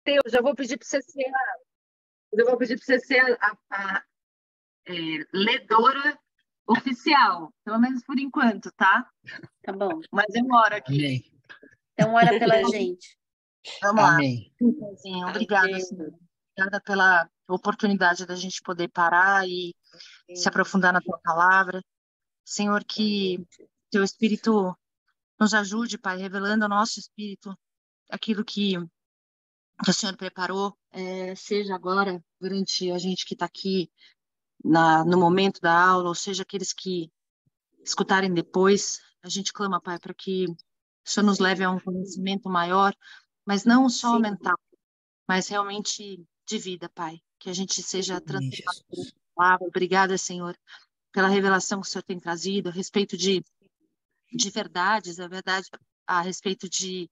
Mateus, já vou pedir para você ser, a ledora oficial, pelo menos por enquanto, tá? Tá bom. Mas eu moro aqui. Amém. Então, ora pela gente. Vamos lá. Amém. Obrigada, Senhor. Obrigada pela oportunidade da gente poder parar e se aprofundar na tua palavra. Senhor, que teu Espírito nos ajude, Pai, revelando ao nosso Espírito aquilo que o Senhor preparou, seja agora, durante a gente que está aqui no momento da aula, ou seja, aqueles que escutarem depois. A gente clama, Pai, para que o Senhor nos leve a um conhecimento maior, mas não só mental, mas realmente de vida, Pai. Que a gente seja transformado pela palavra. Obrigada, Senhor, pela revelação que o Senhor tem trazido a respeito de verdades, a verdade a respeito de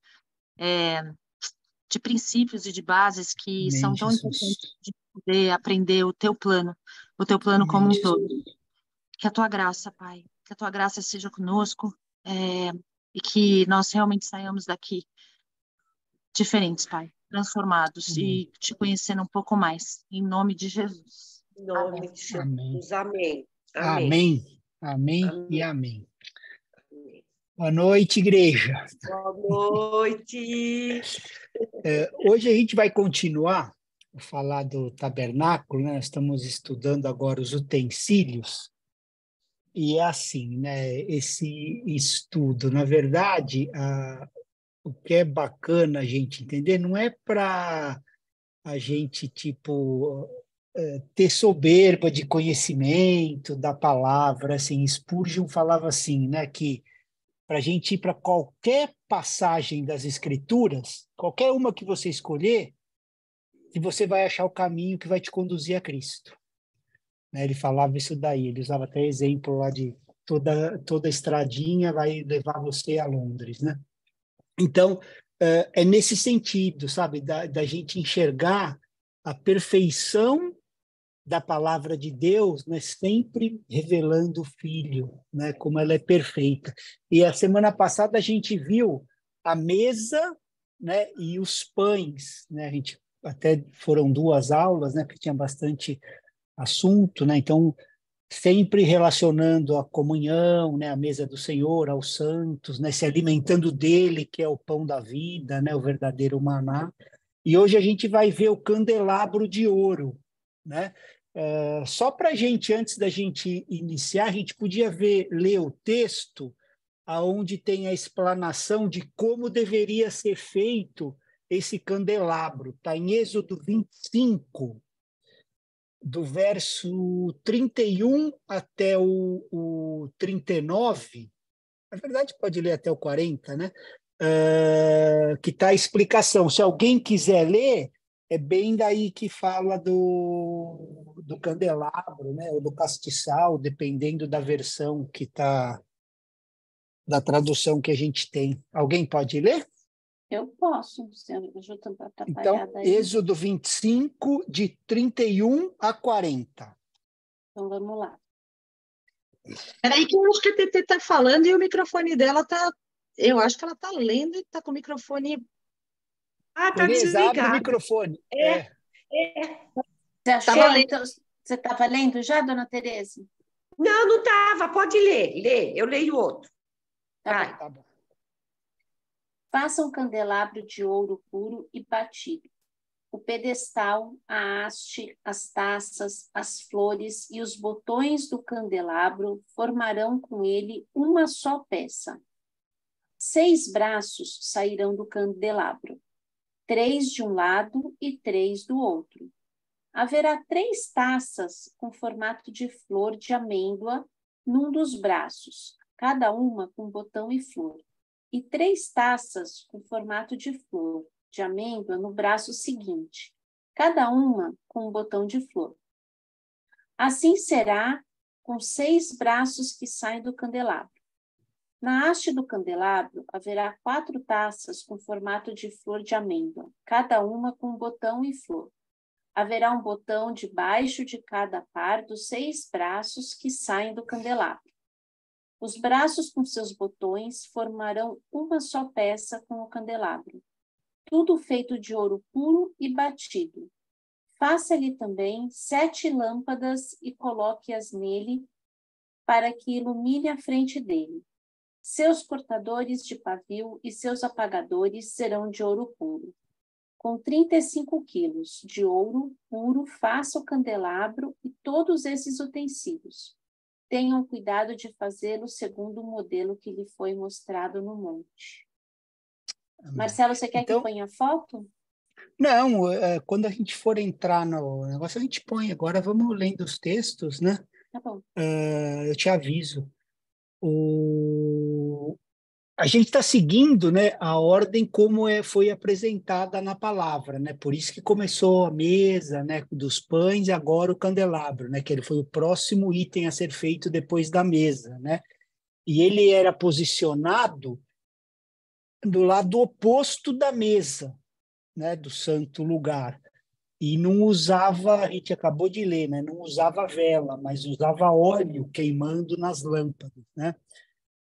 princípios e de bases que Amém, são tão Jesus. importantes de poder aprender o teu plano como um todo. Que a tua graça, Pai, que a tua graça seja conosco, e que nós realmente saiamos daqui diferentes, Pai, transformados e te conhecendo um pouco mais, em nome de Jesus. Em nome de Jesus. Amém. Amém. Amém e amém. Boa noite, igreja. Boa noite. Hoje a gente vai continuar a falar do tabernáculo, né? Nós estamos estudando agora os utensílios. E é assim, né? Esse estudo, na verdade, o que é bacana a gente entender não é para a gente, tipo, ter soberba de conhecimento da palavra. Assim, Spurgeon falava assim, né? Que para a gente ir para qualquer passagem das Escrituras, qualquer uma que você escolher, que você vai achar o caminho que vai te conduzir a Cristo. Né? Ele falava isso daí, ele usava até exemplo lá de toda estradinha vai levar você a Londres, né? Então, é nesse sentido, sabe, da gente enxergar a perfeição da palavra de Deus, né, sempre revelando o Filho, né, como ela é perfeita. E a semana passada a gente viu a mesa, né, e os pães, né, a gente até foram 2 aulas, né, porque tinha bastante assunto, né, então sempre relacionando a comunhão, né, a mesa do Senhor, aos santos, né, se alimentando dele, que é o pão da vida, né, o verdadeiro maná. E hoje a gente vai ver o candelabro de ouro, né? Só para a gente, antes da gente iniciar, a gente podia ler o texto aonde tem a explanação de como deveria ser feito esse candelabro. Está em Êxodo 25, do verso 31 até o 39. Na verdade, pode ler até o 40, né? Que está a explicação. Se alguém quiser ler, é bem daí que fala do candelabro, né? Ou do castiçal, dependendo da versão que está, da tradução que a gente tem. Alguém pode ler? Eu posso, se eu estou atrapalhada então, aí. Êxodo 25, de 31 a 40. Então, vamos lá. Peraí que eu acho que a TT está falando e o microfone dela está... Eu acho que ela está lendo e está com o microfone... Tá Tereza, abre o desligado. microfone. Você achou? Então, você estava lendo já, dona Tereza? Não estava. Pode ler. Eu leio outro. Tá bom. Faça um candelabro de ouro puro e batido. O pedestal, a haste, as taças, as flores e os botões do candelabro formarão com ele uma só peça. 6 braços sairão do candelabro, 3 de um lado e 3 do outro. Haverá 3 taças com formato de flor de amêndoa num dos braços, cada uma com botão e flor, e 3 taças com formato de flor de amêndoa no braço seguinte, cada uma com um botão de flor. Assim será com 6 braços que saem do candelabro. Na haste do candelabro haverá 4 taças com formato de flor de amêndoa, cada uma com um botão e flor. Haverá um botão debaixo de cada par dos 6 braços que saem do candelabro. Os braços com seus botões formarão uma só peça com o candelabro. tudo feito de ouro puro e batido. Faça-lhe também 7 lâmpadas e coloque-as nele, para que ilumine a frente dele. Seus cortadores de pavio e seus apagadores serão de ouro puro. Com 35 quilos de ouro puro, faça o candelabro e todos esses utensílios. Tenham cuidado de fazê-lo segundo o modelo que lhe foi mostrado no monte. Marcelo, você quer que ponha foto? Não, quando a gente for entrar no negócio, a gente põe. Agora vamos lendo os textos, né? Tá bom. Eu te aviso. A gente está seguindo, né, a ordem como foi apresentada na palavra, né? Por isso que começou a mesa, né, dos pães e agora o candelabro, né? Que ele foi o próximo item a ser feito depois da mesa, né? E ele era posicionado do lado oposto da mesa, né, do santo lugar. E não usava, a gente acabou de ler, né? Não usava vela, mas usava óleo queimando nas lâmpadas, né?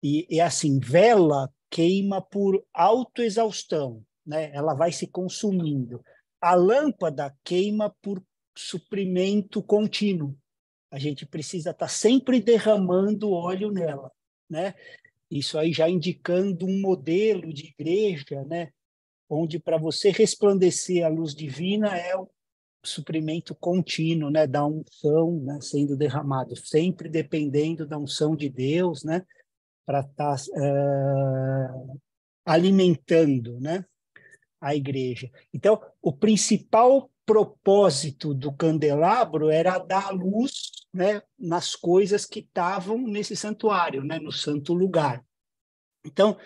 E assim, vela queima por autoexaustão, né? Ela vai se consumindo. A lâmpada queima por suprimento contínuo. A gente precisa estar sempre derramando óleo nela, né? Isso aí já indicando um modelo de igreja, né? Onde para você resplandecer a luz divina é o suprimento contínuo, né? Da unção, né? Sendo derramado, sempre dependendo da unção de Deus, né? Para estar alimentando, né, a igreja. Então, o principal propósito do candelabro era dar luz, né, nas coisas que estavam nesse santuário, né, no santo lugar. Então,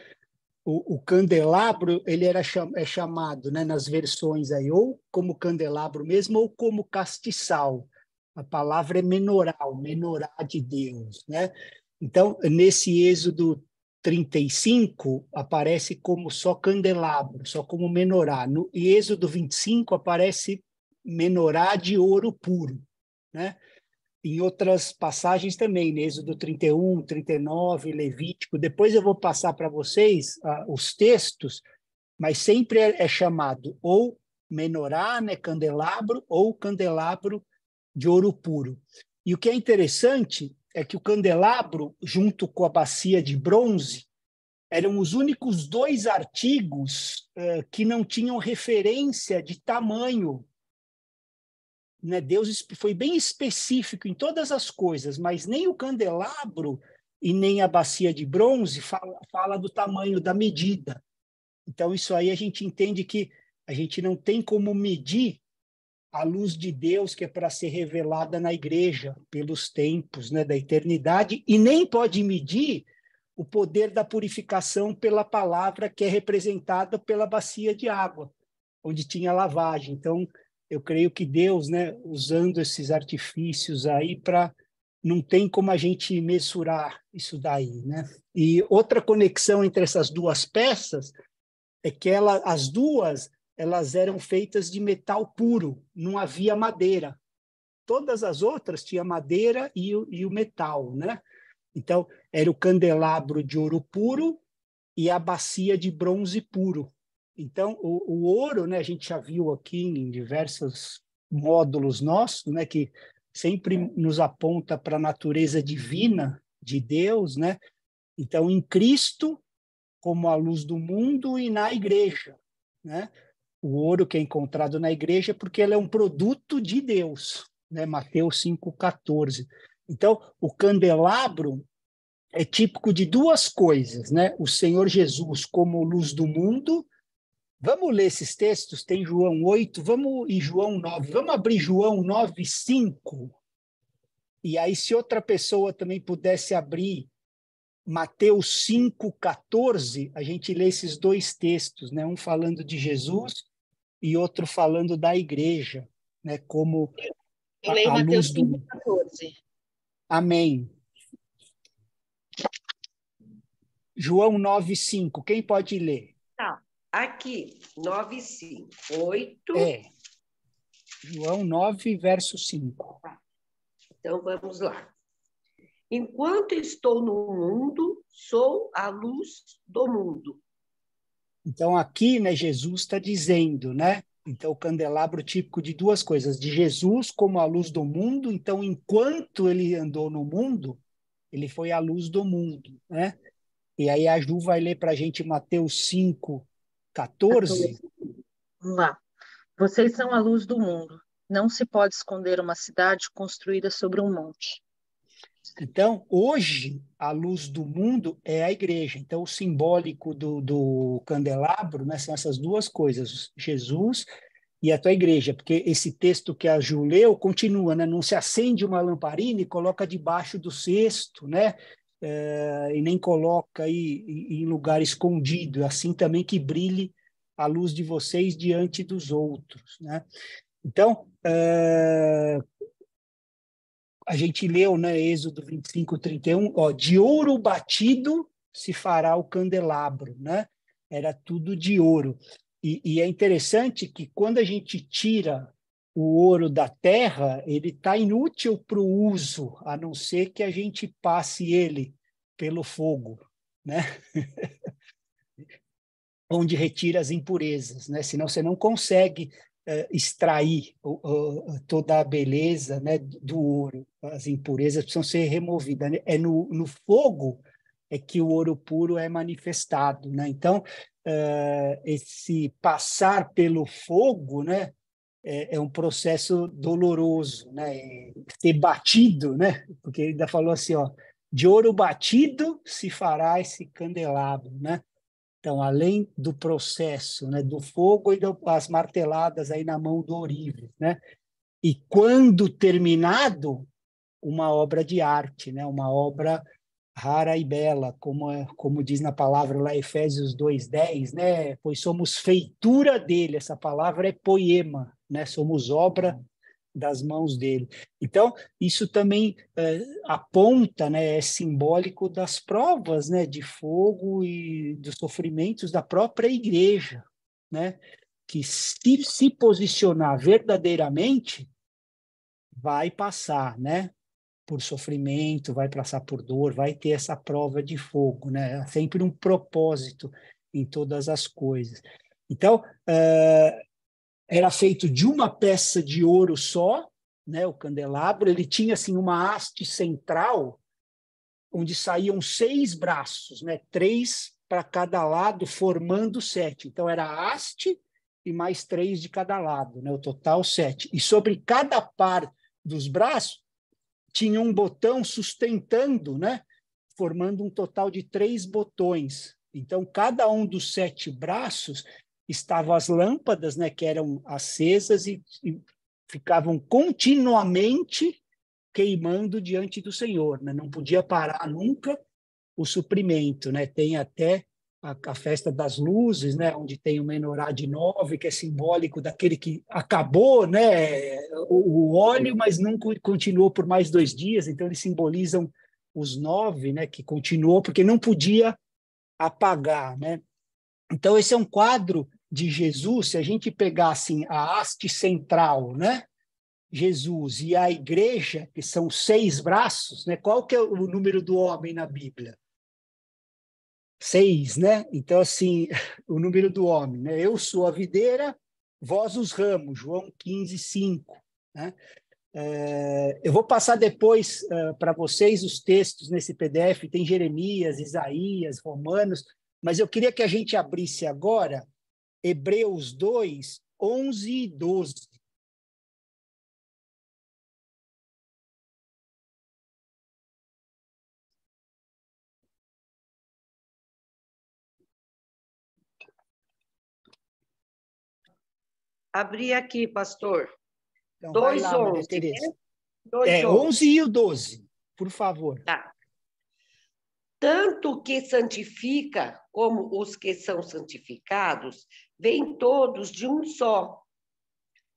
o candelabro ele é chamado, né, nas versões aí, ou como candelabro mesmo, ou como castiçal. A palavra é menorá, o menorá de Deus, né? Então, nesse Êxodo 35, aparece como só candelabro, só como menorá. No Êxodo 25, aparece menorá de ouro puro, né? Em outras passagens também, no Êxodo 31, 39, Levítico. Depois eu vou passar para vocês os textos, mas sempre é chamado ou menorá, né, candelabro, ou candelabro de ouro puro. E o que é interessante é que o candelabro, junto com a bacia de bronze, eram os únicos 2 artigos que não tinham referência de tamanho, né? Deus foi bem específico em todas as coisas, mas nem o candelabro e nem a bacia de bronze fala do tamanho, da medida. Então, isso aí a gente entende que a gente não tem como medir a luz de Deus que é para ser revelada na igreja pelos tempos, né, da eternidade, e nem pode medir o poder da purificação pela palavra que é representada pela bacia de água, onde tinha lavagem. Então, eu creio que Deus, né, usando esses artifícios aí para não tem como a gente mensurar isso daí, né? E outra conexão entre essas duas peças é que as duas elas eram feitas de metal puro, não havia madeira. Todas as outras tinham madeira e o metal, né? Então, era o candelabro de ouro puro e a bacia de bronze puro. Então, o ouro, né, a gente já viu aqui em diversos módulos nossos, né, que sempre nos aponta para a natureza divina de Deus, né? Então, em Cristo, como a luz do mundo, e na igreja, né? O ouro que é encontrado na igreja, porque ele é um produto de Deus, né? Mateus 5,14. Então, o candelabro é típico de 2 coisas, né? O Senhor Jesus como luz do mundo. Vamos ler esses textos, tem João 8, vamos e João 9. Vamos abrir João 9, 5. E aí, se outra pessoa também pudesse abrir Mateus 5,14, a gente lê esses 2 textos, né? Um falando de Jesus e outro falando da igreja, né? Como eu leio a Mateus luz do... 5,14. Amém. João 9,5. Quem pode ler? Tá. Aqui, 9, 5, 8. João 9, verso 5. Então, vamos lá. Enquanto estou no mundo, sou a luz do mundo. Então, aqui, né, Jesus está dizendo, né? Então, o candelabro típico de duas coisas, de Jesus como a luz do mundo. Então, enquanto ele andou no mundo, ele foi a luz do mundo, né? E aí a Ju vai ler para a gente Mateus 5:14. Vamos lá. Vocês são a luz do mundo. Não se pode esconder uma cidade construída sobre um monte. Então, hoje, a luz do mundo é a igreja. Então, o simbólico do candelabro, né, são essas duas coisas, Jesus e a tua igreja, porque esse texto que a Ju leu continua, né? Não se acende uma lamparina e coloca debaixo do cesto, né? E nem coloca aí em lugar escondido, assim também que brilhe a luz de vocês diante dos outros, né? Então, a gente leu, né, Êxodo 25:31, ó, de ouro batido se fará o candelabro, né? Era tudo de ouro. E é interessante que quando a gente tira o ouro da terra, ele está inútil para o uso, a não ser que a gente passe ele pelo fogo, né? Onde retira as impurezas, né? Senão você não consegue extrair toda a beleza, né, do ouro. As impurezas precisam ser removidas, né? É no fogo é que o ouro puro é manifestado, né? Então, esse passar pelo fogo, né, é um processo doloroso, né? Ser batido, né? Porque ele ainda falou assim, ó, de ouro batido se fará esse candelabro, né? Então, além do processo, né, do fogo e das marteladas aí na mão do ourives, né? E quando terminado, uma obra de arte, né? Uma obra rara e bela, como diz na palavra lá Efésios 2:10, né? Pois somos feitura dele. Essa palavra é poema, né? Somos obra das mãos dele. Então, isso também aponta, né, é simbólico das provas, né, de fogo e dos sofrimentos da própria igreja, né, que se posicionar verdadeiramente vai passar, né, por sofrimento, vai passar por dor, vai ter essa prova de fogo, né, sempre um propósito em todas as coisas. Então, era feito de uma peça de ouro só, né, o candelabro. Ele tinha assim uma haste central onde saíam 6 braços, né, 3 para cada lado, formando 7. Então era a haste e mais 3 de cada lado, né, o total 7. E sobre cada par dos braços tinha um botão sustentando, né, formando um total de 3 botões. Então cada um dos 7 braços estavam as lâmpadas, né, que eram acesas e ficavam continuamente queimando diante do Senhor, né? Não podia parar nunca o suprimento, né? Tem até a festa das luzes, né, onde tem o menorá de 9, que é simbólico daquele que acabou, né, o óleo, mas não continuou por mais 2 dias. Então eles simbolizam os 9, né, que continuou porque não podia apagar, né? Então esse é um quadro de Jesus. Se a gente pegar assim a haste central, né, Jesus, e a igreja, que são 6 braços, né? Qual que é o número do homem na Bíblia? 6, né? Então, assim, o número do homem, né? Eu sou a videira, vós os ramos, João 15:5, né? Eu vou passar depois para vocês os textos nesse PDF, tem Jeremias, Isaías, Romanos, mas eu queria que a gente abrisse agora Hebreus 2, 11 e 12. Abri aqui, pastor. Então, vai lá, Maria 2:11, Tereza. né? 2:11. 11 e o 12, por favor. Tá. Tanto o que santifica como os que são santificados, vêm todos de um só.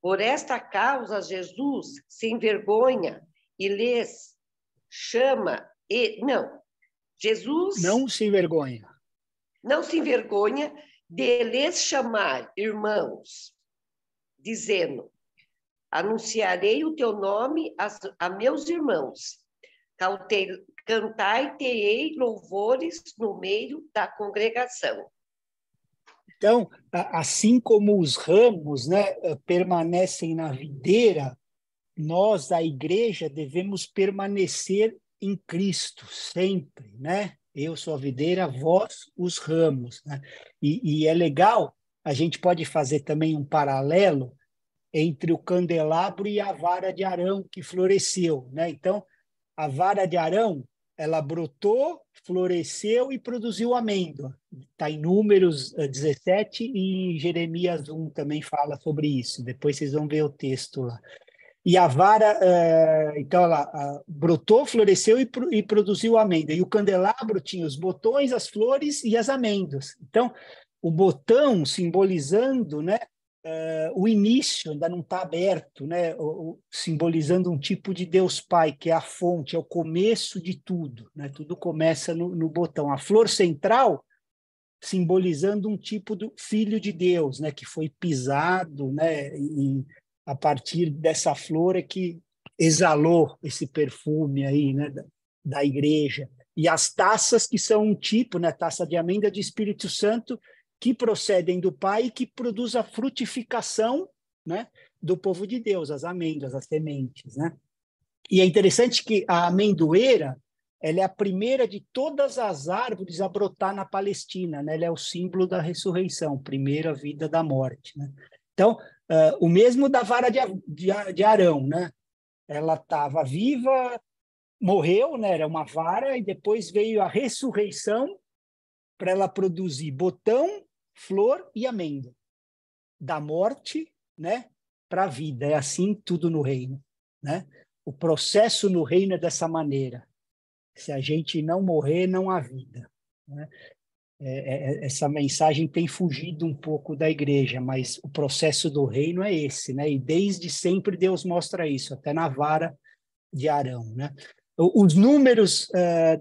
Por esta causa, Jesus se envergonha e lhes chama. Jesus Não se envergonha. não se envergonha de lhes chamar irmãos, dizendo: anunciarei o teu nome a meus irmãos. Cantai-te-ei louvores no meio da congregação. Então, assim como os ramos, né, permanecem na videira, nós, a igreja, devemos permanecer em Cristo sempre, né? Eu sou a videira, vós os ramos, né? E é legal, a gente pode fazer também um paralelo entre o candelabro e a vara de Arão que floresceu, né? Então, a vara de Arão, ela brotou, floresceu e produziu amêndoa. Está em Números 17 e em Jeremias 1 também fala sobre isso. Depois vocês vão ver o texto lá. E a vara, então, ela brotou, floresceu e produziu amêndoa. E o candelabro tinha os botões, as flores e as amêndoas. Então, o botão simbolizando, né, o início, ainda não está aberto, né, simbolizando um tipo de Deus Pai, que é a fonte, é o começo de tudo. Né, tudo começa no botão. A flor central, simbolizando um tipo do Filho de Deus, né, que foi pisado, né, e a partir dessa flor é que exalou esse perfume aí, né, da igreja. E as taças, que são um tipo, né, taça de amêndoa de Espírito Santo, que procedem do Pai e que produz a frutificação, né, do povo de Deus, as amêndoas, as sementes. Né? E é interessante que a amendoeira, ela é a primeira de todas as árvores a brotar na Palestina, né? Ela é o símbolo da ressurreição, primeira vida da morte. Né? Então, o mesmo da vara de Arão, né? Ela estava viva, morreu, né? Era uma vara, e depois veio a ressurreição para ela produzir botão, flor e amêndoa. Da morte, né, para a vida. É assim tudo no reino. Né? O processo no reino é dessa maneira. Se a gente não morrer, não há vida. Né? Essa mensagem tem fugido um pouco da igreja, mas o processo do reino é esse, né? E desde sempre Deus mostra isso, até na vara de Arão, né? Os números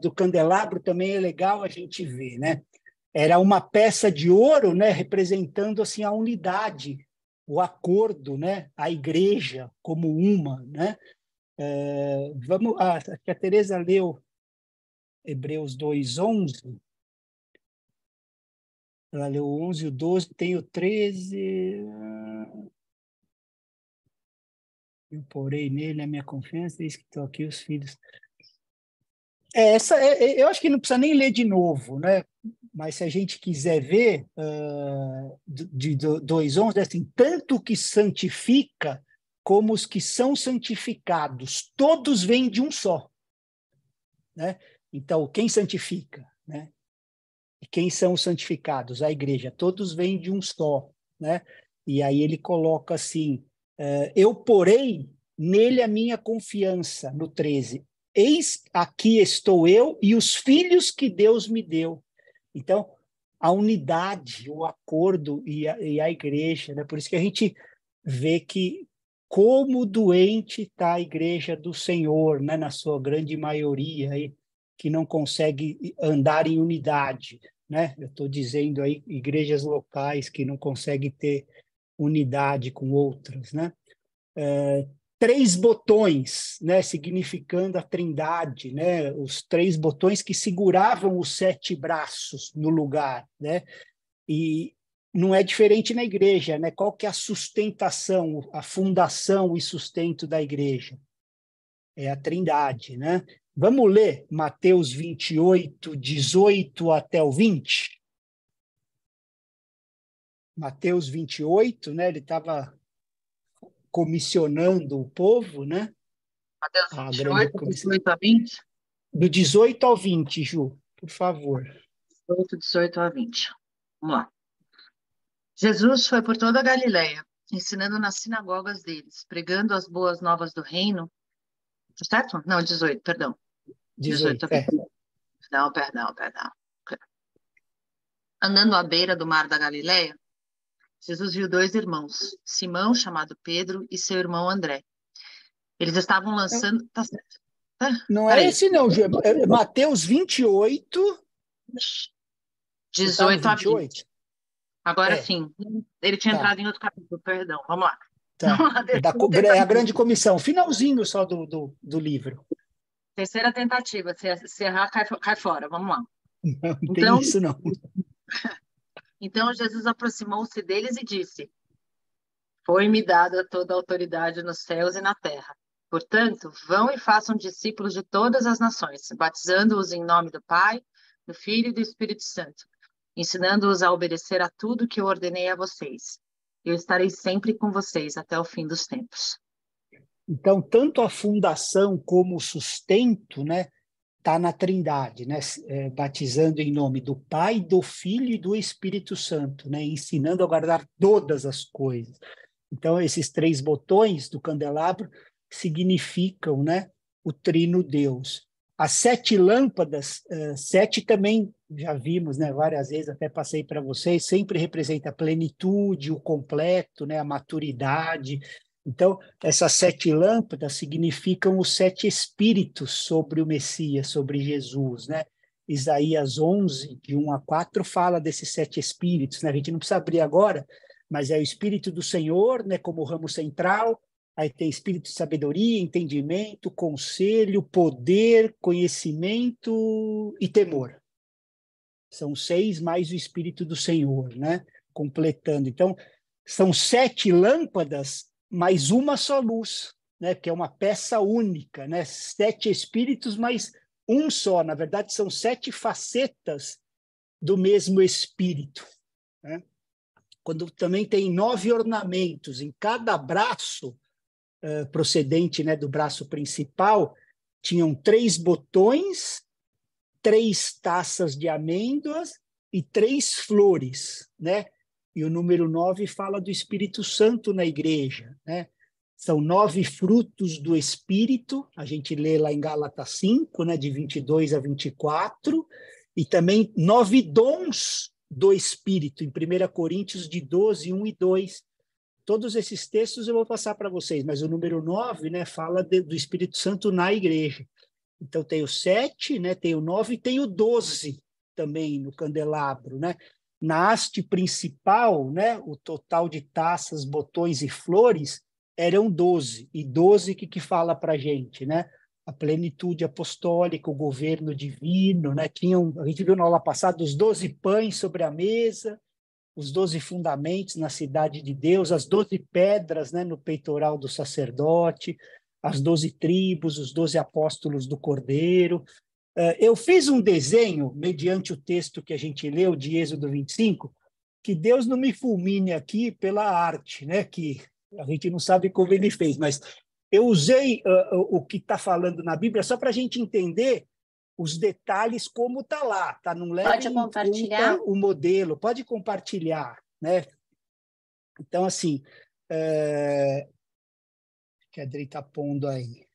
do candelabro também é legal a gente ver, né? Era uma peça de ouro, né, representando assim a unidade, o acordo, né, a igreja como uma, né? Acho que a Teresa leu Hebreus 2:11. Ela leu o 11, o 12, tem o 13. Eu porei nele a minha confiança, eis que estão aqui os filhos. Eu acho que não precisa nem ler de novo, né? Mas se a gente quiser ver, de 2:11, é assim, tanto o que santifica como os que são santificados, todos vêm de um só. Né? Então, quem santifica? Né? E quem são os santificados? A igreja. Todos vêm de um só. Né? E aí ele coloca assim, eu porei nele a minha confiança, no 13. Eis aqui estou eu e os filhos que Deus me deu. Então, a unidade, o acordo e a igreja. Né? Por isso que a gente vê que como doente está a igreja do Senhor, né? Na sua grande maioria, aí, que não consegue andar em unidade. Né? Eu estou dizendo aí igrejas locais que não conseguem ter unidade com outras. Né? 3 botões, né, significando a trindade, né, os 3 botões que seguravam os 7 braços no lugar, né, e não é diferente na igreja, né, qual que é a sustentação, a fundação e sustento da igreja? É a trindade, né? Vamos ler Mateus 28, 18 até o 20? Mateus 28, né, ele estava comissionando o povo, né? Mateus 28, 18 a 20? Do 18 ao 20, Ju, por favor. 18 a 20. Vamos lá. Jesus foi por toda a Galileia, ensinando nas sinagogas deles, pregando as boas novas do reino. Certo? Não, 18, perdão. 18 a 20. Perdão. Andando à beira do mar da Galileia, Jesus viu 2 irmãos, Simão, chamado Pedro, e seu irmão André. Eles estavam lançando... Tá certo. Não é esse não, Ju. É Mateus 28... 18 a 20. Agora sim. Ele tinha entrado em outro capítulo, perdão. Vamos lá. Tá. É a grande comissão. Finalzinho só do livro. Terceira tentativa. Se errar, cai fora. Vamos lá. Não tem isso, não. Então Jesus aproximou-se deles e disse: Foi-me dada toda a autoridade nos céus e na terra. Portanto, vão e façam discípulos de todas as nações, batizando-os em nome do Pai, do Filho e do Espírito Santo, ensinando-os a obedecer a tudo que eu ordenei a vocês. Eu estarei sempre com vocês até o fim dos tempos. Então, tanto a fundação como o sustento, né, está na Trindade, né, batizando em nome do Pai, do Filho e do Espírito Santo, né, ensinando a guardar todas as coisas. Então, esses 3 botões do candelabro significam, né, o Trino Deus. As 7 lâmpadas, 7 também já vimos, né, várias vezes, até passei para vocês, sempre representa a plenitude, o completo, né, a maturidade. Então, essas 7 lâmpadas significam os 7 espíritos sobre o Messias, sobre Jesus, né? Isaías 11, de 1 a 4, fala desses 7 espíritos, né? A gente não precisa abrir agora, mas é o Espírito do Senhor, né, como ramo central. Aí tem espírito de sabedoria, entendimento, conselho, poder, conhecimento e temor. São 6 mais o Espírito do Senhor, né? Completando. Então, são 7 lâmpadas, mais uma só luz, né? Que é uma peça única, né? 7 espíritos, mais um só. Na verdade, são 7 facetas do mesmo Espírito, né? Quando também tem 9 ornamentos em cada braço, procedente, né, do braço principal, tinham 3 botões, 3 taças de amêndoas e 3 flores, né? E o número 9 fala do Espírito Santo na igreja, né? São 9 frutos do Espírito, a gente lê lá em Gálatas 5, né, de 22 a 24, e também 9 dons do Espírito, em 1 Coríntios de 12, 1 e 2. Todos esses textos eu vou passar para vocês, mas o número 9, né, fala do Espírito Santo na igreja. Então tem o 7, né, tem o 9 e tem o 12 também no candelabro, né? Na haste principal, né, o total de taças, botões e flores eram 12. E 12 que fala para a gente, né? A plenitude apostólica, o governo divino, né? A gente viu na aula passada os 12 pães sobre a mesa, os 12 fundamentos na cidade de Deus, as 12 pedras, né, no peitoral do sacerdote, as 12 tribos, os 12 apóstolos do Cordeiro. Eu fiz um desenho, mediante o texto que a gente leu, de Êxodo 25, que Deus não me fulmine aqui pela arte, né, que a gente não sabe como ele fez, mas eu usei o que está falando na Bíblia só para a gente entender os detalhes como está lá, tá? Não leve em conta o modelo, pode compartilhar, né? Então, assim, que a Adri está pondo aí.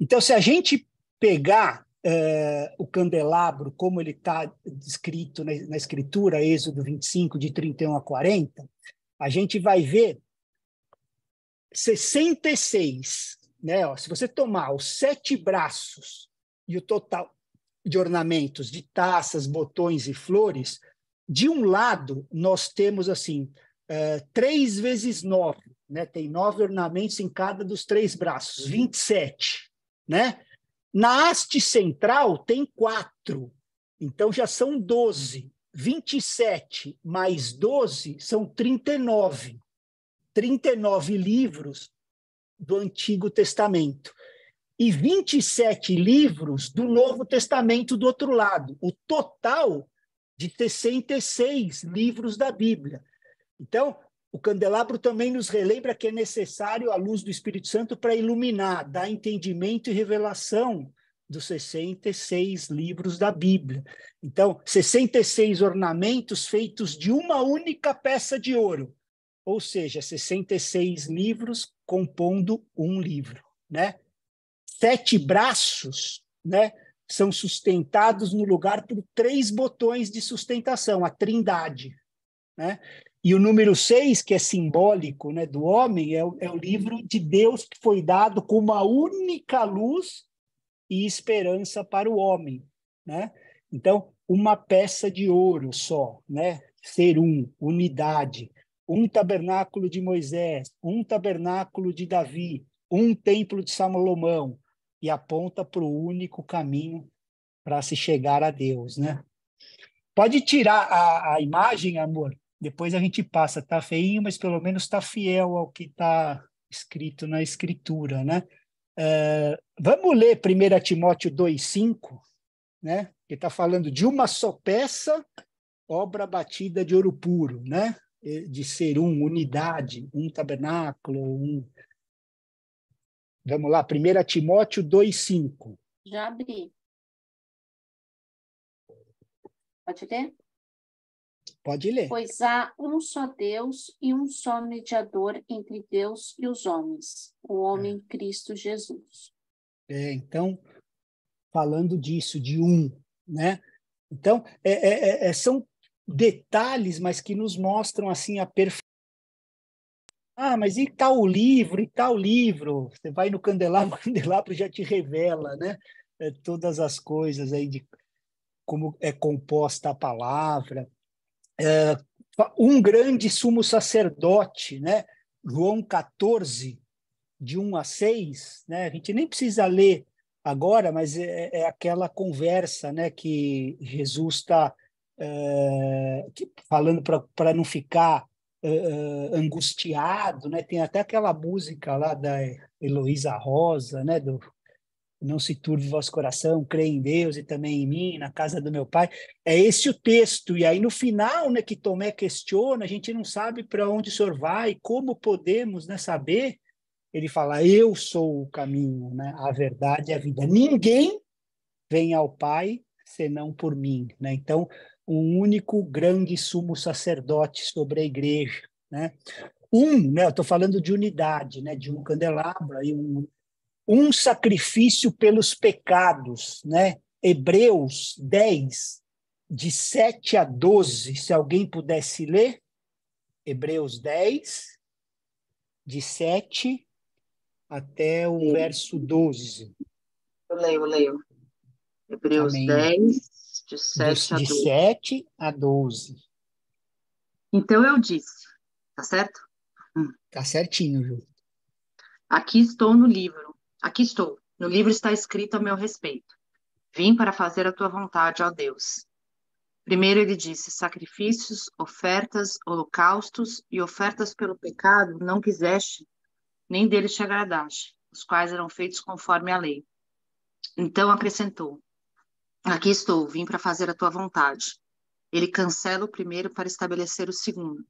Então, se a gente pegar o candelabro, como ele está descrito na Escritura, Êxodo 25, de 31 a 40, a gente vai ver 66, né? Ó, se você tomar os 7 braços e o total de ornamentos, de taças, botões e flores, de um lado nós temos assim 3 vezes 9, né? Tem 9 ornamentos em cada dos 3 braços, 27, né? Na haste central tem 4, então já são 12. 27 mais 12 são 39. 39 livros do Antigo Testamento e 27 livros do Novo Testamento do outro lado. O total de 66 livros da Bíblia. Então, o candelabro também nos relembra que é necessário a luz do Espírito Santo para iluminar, dar entendimento e revelação dos 66 livros da Bíblia. Então, 66 ornamentos feitos de uma única peça de ouro, ou seja, 66 livros compondo um livro, né? 7 braços, né, são sustentados no lugar por 3 botões de sustentação, a Trindade, né? E o número 6, que é simbólico, né, do homem, é o livro de Deus que foi dado como a única luz e esperança para o homem, né? Então, uma peça de ouro só, né? Ser unidade. Um tabernáculo de Moisés, um tabernáculo de Davi, um templo de Salomão, e aponta para o único caminho para se chegar a Deus, né? Pode tirar a imagem, amor. Depois a gente passa. Tá feinho, mas pelo menos está fiel ao que está escrito na Escritura, né? Vamos ler 1 Timóteo 2,5, né? Que está falando de uma só peça, obra batida de ouro puro, né? De ser unidade, um tabernáculo, Vamos lá, 1 Timóteo 2,5. Já abri. Pode ler? Pode ler. Pois há um só Deus e um só mediador entre Deus e os homens, o homem Cristo Jesus. Então, falando disso, de né? Então, são detalhes, mas que nos mostram assim a perfeição. Mas e tal livro, e tal livro? Você vai no candelabro, o candelabro já te revela, né? Todas as coisas aí de como é composta a palavra. Um grande sumo sacerdote, né? João 14, de 1 a 6, né? A gente nem precisa ler agora, mas é aquela conversa, né, que Jesus está falando para não ficar angustiado, né? Tem até aquela música lá da Heloísa Rosa, né? Do Não se turbe o vosso coração, crê em Deus e também em mim, na casa do meu Pai. É esse o texto. E aí, no final, né, que Tomé questiona, a gente não sabe para onde o Senhor vai, como podemos, né, saber. Ele fala, eu sou o caminho, né, a verdade e a vida. Ninguém vem ao Pai senão por mim, né? Então, um único grande sumo sacerdote sobre a igreja, né? Né, eu estou falando de unidade, né, de um candelabro, aí um sacrifício pelos pecados, né? Hebreus 10, de 7 a 12, se alguém pudesse ler. Hebreus 10, de 7 até o verso 12. Eu leio. Hebreus Amém. 10, de 7 a De 12. 7 a 12. Então eu disse, tá certo? Tá certinho, Ju. Aqui estou no livro. Aqui estou. No livro está escrito a meu respeito. Vim para fazer a tua vontade, ó Deus. Primeiro ele disse: sacrifícios, ofertas, holocaustos e ofertas pelo pecado não quiseste, nem deles te agradaste, os quais eram feitos conforme a lei. Então acrescentou: aqui estou, vim para fazer a tua vontade. Ele cancela o primeiro para estabelecer o segundo.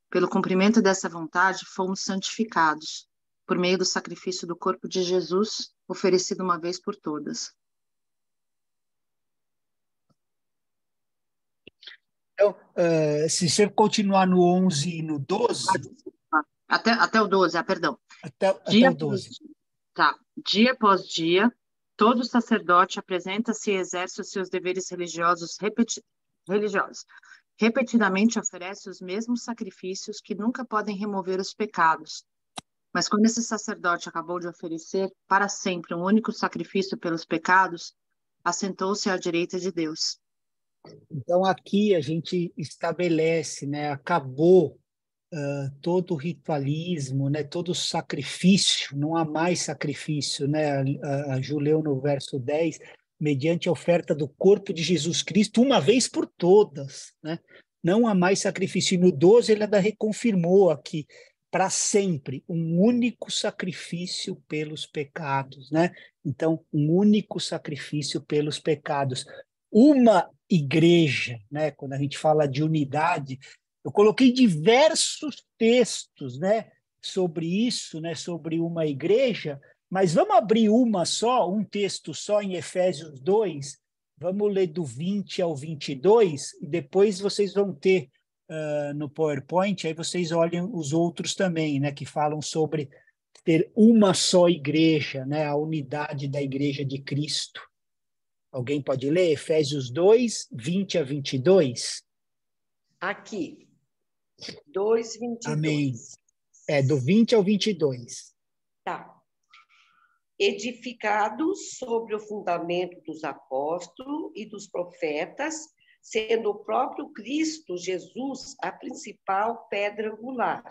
Pelo cumprimento dessa vontade, fomos santificados, por meio do sacrifício do corpo de Jesus, oferecido uma vez por todas. Então, se você continuar no 11 e no 12... Até o 12, perdão. Até o 12. Dia após dia, todo sacerdote apresenta-se e exerce os seus deveres religiosos. Repetidamente oferece os mesmos sacrifícios que nunca podem remover os pecados. Mas quando esse sacerdote acabou de oferecer para sempre um único sacrifício pelos pecados, assentou-se à direita de Deus. Então, aqui a gente estabelece, né, acabou todo o ritualismo, né, todo o sacrifício, não há mais sacrifício, né? A Ju leu no verso 10, mediante a oferta do corpo de Jesus Cristo, uma vez por todas, né? Não há mais sacrifício. E no 12 ele ainda reconfirmou aqui, para sempre, um único sacrifício pelos pecados, né? Então, um único sacrifício pelos pecados. Uma igreja, né? Quando a gente fala de unidade, eu coloquei diversos textos, né, sobre isso, né, sobre uma igreja, mas vamos abrir um texto só em Efésios 2, vamos ler do 20 ao 22, e depois vocês vão ter no PowerPoint, aí vocês olhem os outros também, né, que falam sobre ter uma só igreja, né, a unidade da igreja de Cristo. Alguém pode ler Efésios 2, 20 a 22? Aqui. 2:22. Amém. Do 20 ao 22. Tá. Edificados sobre o fundamento dos apóstolos e dos profetas, sendo o próprio Cristo Jesus a principal pedra angular.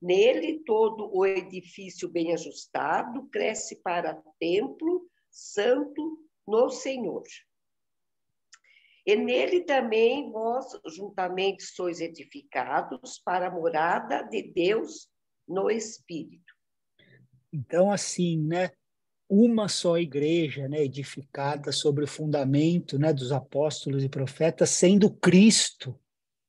Nele, todo o edifício bem ajustado cresce para templo santo no Senhor. E nele também vós juntamente sois edificados para a morada de Deus no Espírito. Então, assim, né? Uma só igreja, né, edificada sobre o fundamento, né, dos apóstolos e profetas, sendo Cristo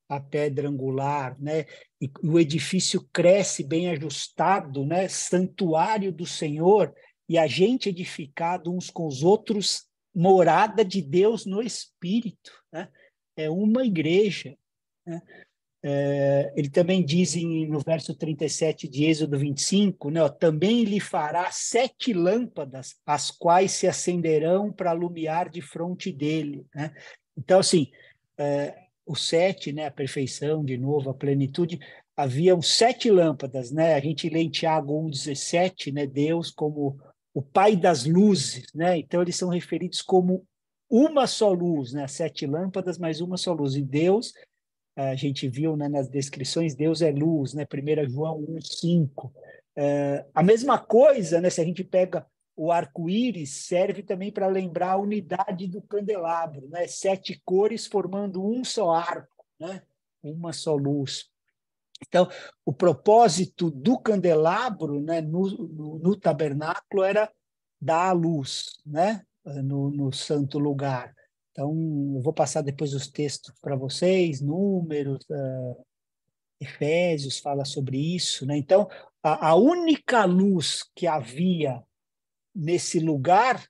a pedra angular, né? E o edifício cresce bem ajustado, né? Santuário do Senhor, e a gente edificado uns com os outros, morada de Deus no Espírito, né? É uma igreja, né? Ele também diz no verso 37 de Êxodo 25, né, ó, também lhe fará 7 lâmpadas, as quais se acenderão para alumiar de fronte dele, né? Então, assim, o 7, né, a perfeição, de novo, a plenitude, haviam 7 lâmpadas, né? A gente lê em Tiago 1,17, né, Deus como o Pai das luzes, né? Então, eles são referidos como uma só luz, né? 7 lâmpadas, mas uma só luz. E Deus, a gente viu, né, nas descrições, Deus é luz, né? 1 João 1,5. A mesma coisa, né, se a gente pega o arco-íris, serve também para lembrar a unidade do candelabro, né? 7 cores formando um só arco, né? Uma só luz. Então, o propósito do candelabro, né, no tabernáculo era dar a luz, né, no santo lugar. Então, eu vou passar depois os textos para vocês, Números, Efésios fala sobre isso, né? Então, a única luz que havia nesse lugar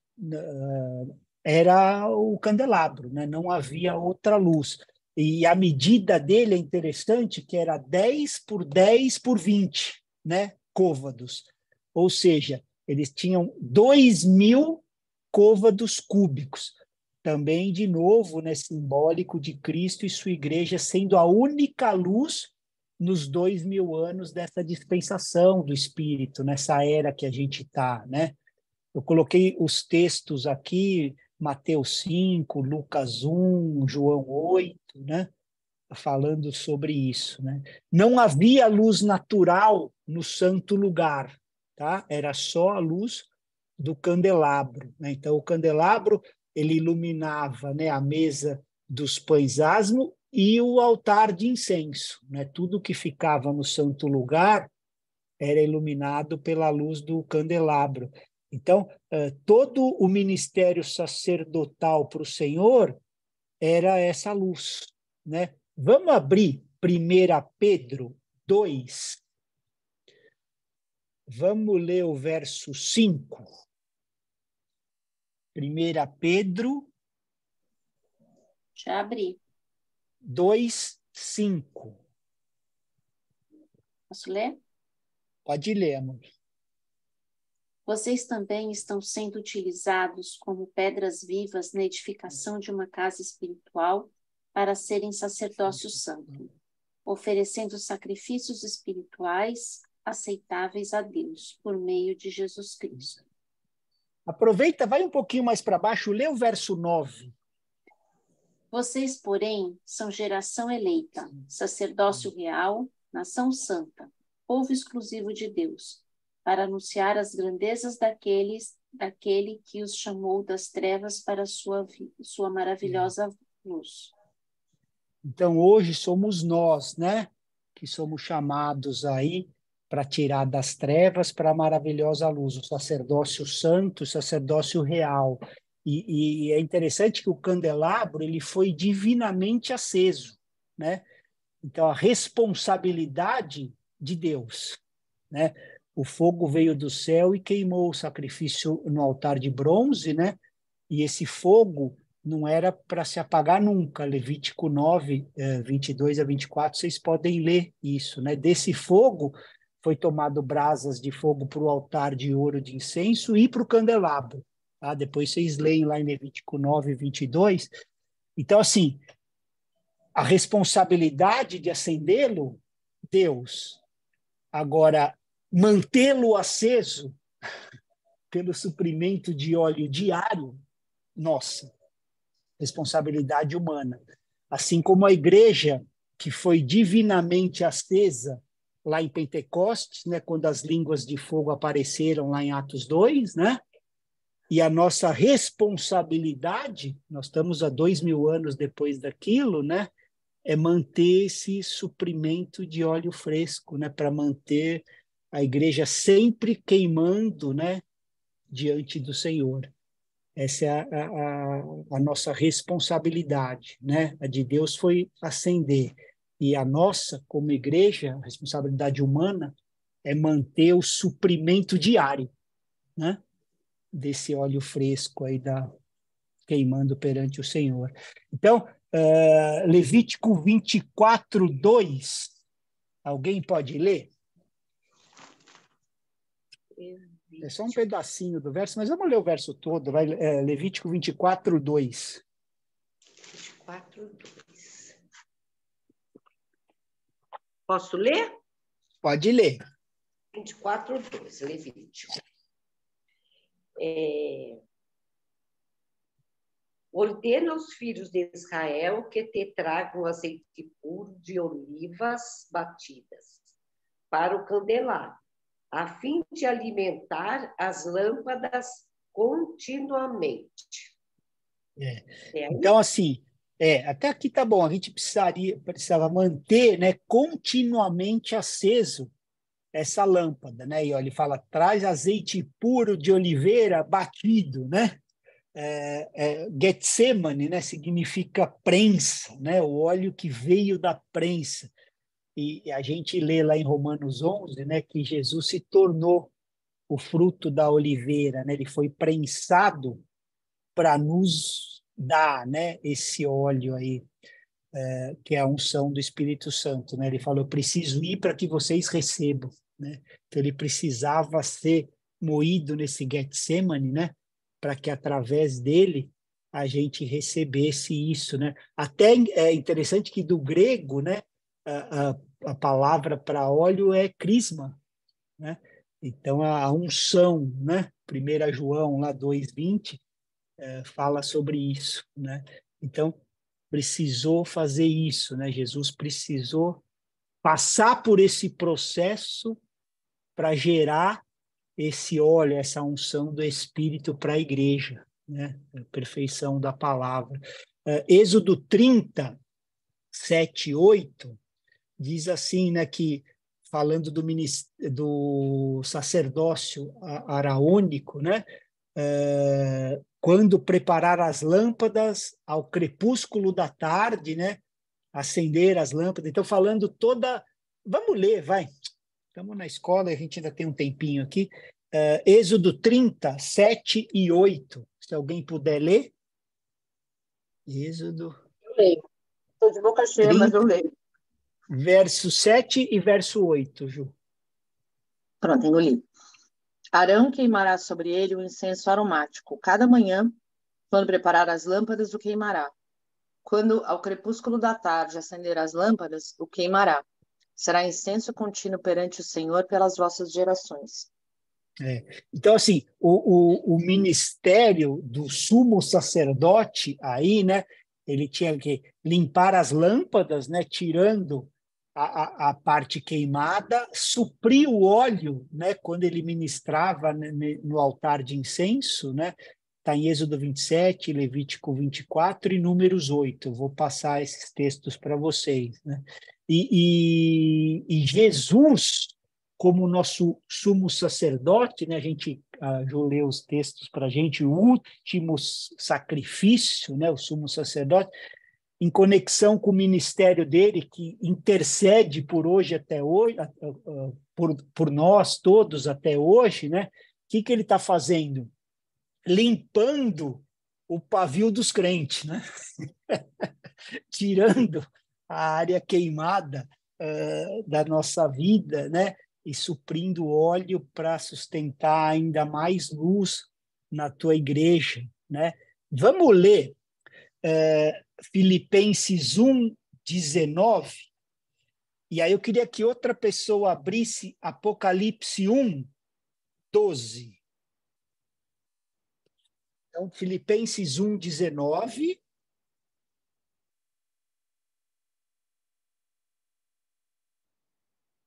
era o candelabro, né? Não havia outra luz. E a medida dele é interessante, que era 10 por 10 por 20, né? Côvados. Ou seja, eles tinham 2.000 côvados cúbicos. Também, de novo, né, simbólico de Cristo e sua igreja sendo a única luz nos 2.000 anos dessa dispensação do Espírito, nessa era que a gente está, né? Eu coloquei os textos aqui, Mateus 5, Lucas 1, João 8, né? Falando sobre isso, né? Não havia luz natural no santo lugar, tá? Era só a luz do candelabro, né? Então, o candelabro, ele iluminava, né, a mesa dos pães asmos e o altar de incenso, né? Tudo que ficava no santo lugar era iluminado pela luz do candelabro. Então, todo o ministério sacerdotal para o Senhor era essa luz, né? Vamos abrir 1 Pedro 2. Vamos ler o verso 5. 1 Pedro. Já abri. 2, 5. Posso ler? Pode ler, amor. Vocês também estão sendo utilizados como pedras vivas na edificação de uma casa espiritual para serem sacerdócio santo, oferecendo sacrifícios espirituais aceitáveis a Deus por meio de Jesus Cristo. Aproveita, vai um pouquinho mais para baixo, lê o verso 9. Vocês, porém, são geração eleita, sacerdócio real, nação santa, povo exclusivo de Deus, para anunciar as grandezas daquele que os chamou das trevas para a sua maravilhosa luz. Então, hoje somos nós, né, que somos chamados aí para tirar das trevas para a maravilhosa luz, o sacerdócio santo, o sacerdócio real. E é interessante que o candelabro ele foi divinamente aceso, né? Então, a responsabilidade de Deus, né? O fogo veio do céu e queimou o sacrifício no altar de bronze, né? E esse fogo não era para se apagar nunca. Levítico 9, 22 a 24, vocês podem ler isso, né? Desse fogo foi tomado brasas de fogo para o altar de ouro de incenso e para o candelabro. Tá? Depois vocês leem lá em Levítico 9, 22. Então, assim, a responsabilidade de acendê-lo, Deus. Agora, mantê-lo aceso pelo suprimento de óleo diário, nossa, responsabilidade humana. Assim como a igreja, que foi divinamente acesa lá em Pentecostes, né, quando as línguas de fogo apareceram lá em Atos 2, né? e a nossa responsabilidade, nós estamos há 2000 anos depois daquilo, né? É manter esse suprimento de óleo fresco, né? Para manter a igreja sempre queimando, né? Diante do Senhor. Essa é a nossa responsabilidade, né? A de Deus foi acender. E a nossa, como igreja, a responsabilidade humana é manter o suprimento diário, né? Desse óleo fresco aí queimando perante o Senhor. Então, Levítico 24:2, alguém pode ler? É só um pedacinho do verso, mas vamos ler o verso todo. Vai, Levítico 24:2. 24:2. Posso ler? Pode ler. 24:2, Levítico. Ordena aos filhos de Israel que te tragam azeite puro de olivas batidas para o candelabro, a fim de alimentar as lâmpadas continuamente. Então, assim, até aqui tá bom, a gente precisava manter, né, continuamente aceso essa lâmpada, né? E olha, ele fala, traz azeite puro de oliveira batido, né? Getsemane, né? Significa prensa, né? O óleo que veio da prensa. E a gente lê lá em Romanos 11, né? Que Jesus se tornou o fruto da oliveira, né? Ele foi prensado para nos dar, né? Esse óleo aí, que é a unção do Espírito Santo, né? Ele falou, eu preciso ir para que vocês recebam, né? Então ele precisava ser moído nesse Getsemane, né? Para que através dele a gente recebesse isso, né? Até é interessante que do grego, né? A palavra para óleo é crisma, né? Então a unção, né? 1 João lá 2:20 fala sobre isso, né? Então precisou fazer isso, né? Jesus precisou passar por esse processo para gerar esse óleo, essa unção do Espírito para a igreja, né? A perfeição da palavra. Êxodo 30, 7, 8, diz assim, né, que falando do sacerdócio araônico, né? Quando preparar as lâmpadas ao crepúsculo da tarde, né? Acender as lâmpadas. Então, falando toda... Vamos ler, vai. Estamos na escola, a gente ainda tem um tempinho aqui. Êxodo 30, 7 e 8. Se alguém puder ler. Êxodo... Eu leio. Estou de boca cheia, 30, mas eu leio. verso 7 e verso 8, Ju. Pronto, engoli. Arão queimará sobre ele um incenso aromático. Cada manhã, quando preparar as lâmpadas, o queimará. Quando ao crepúsculo da tarde acender as lâmpadas, o queimará. Será incenso contínuo perante o Senhor pelas vossas gerações. Então, assim, o ministério do sumo sacerdote aí, né? Ele tinha que limpar as lâmpadas, né? Tirando a parte queimada, suprir o óleo, né? Quando ele ministrava, né, no altar de incenso, né? Está em Êxodo 27, Levítico 24 e Números 8. Eu vou passar esses textos para vocês, né? E Jesus, como nosso sumo sacerdote, né? A gente leu os textos para a gente, o último sacrifício, né? O sumo sacerdote, em conexão com o ministério dele, que intercede por hoje até hoje, por nós todos até hoje, né? O que ele está fazendo? Limpando o pavio dos crentes, né? Tirando a área queimada da nossa vida, né? E suprindo óleo para sustentar ainda mais luz na tua igreja, né? Vamos ler Filipenses 1:19. E aí eu queria que outra pessoa abrisse Apocalipse 1:12. Então, Filipenses 1:19.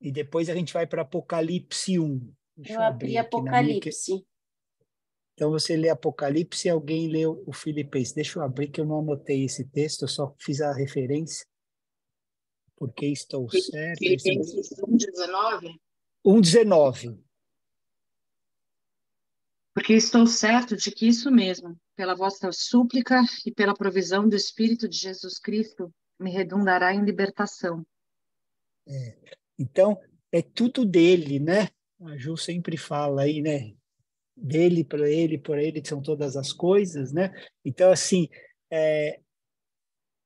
E depois a gente vai para Apocalipse 1. Deixa Eu abri abrir aqui na minha... Apocalipse. Então, você lê Apocalipse e alguém lê o Filipenses. Deixa eu abrir, que eu não anotei esse texto, eu só fiz a referência. Porque estou certo. Filipenses 1:19. 1:19. Porque estou certo de que isso mesmo, pela vossa súplica e pela provisão do Espírito de Jesus Cristo, me redundará em libertação. Então, é tudo dele, né? A Ju sempre fala aí, né? Dele, por ele são todas as coisas, né? Então, assim,